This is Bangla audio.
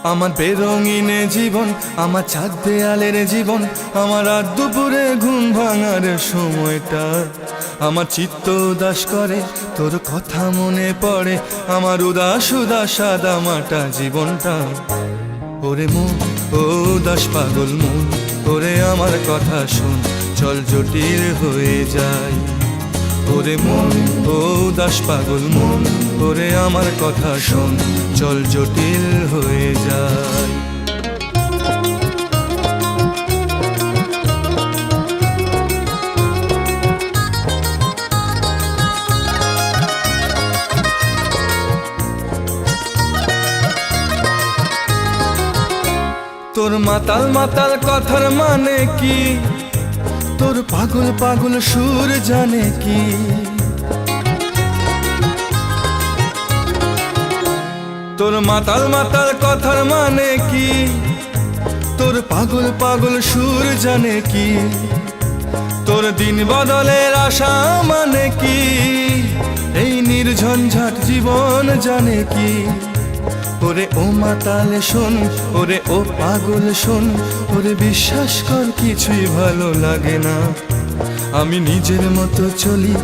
আমার বেরঙিনে জীবন, আমার চাঁদ দেয়ালের জীবন, আমার রাত দুপুরে ঘুম ভাঙার সময়টা। আমার চিত্ত উদাস করে, তোর কথা মনে পড়ে, আমার উদাস উদাস সাদা মাটা জীবনটা। ওরে মন, ও উদাস পাগল মন, ওরে আমার কথা শোন, চল জটিল হয়ে যায়। ওরে মন, ও উদাস পাগল মন, ওরে আমার কথা শোন, চল জটিল হয়ে যায়। তোর মাতাল মাতাল কথার মানে কি, তোর পাগল পাগল সুর জানে কি। তোর মাতাল মাতাল কথার মানে কি, তোর পাগল পাগল সুর জানে কি। তোর দিন বদলের আশা মানে কি, এই নির্ঝঞ্ঝাট জীবন জানে কি। ওরে ও মাতাল শোন, ওরে ও পাগল শোন, ওরে বিশ্বাস কর কিছুই ভালো লাগে না। আমি নিজের মতো চলি,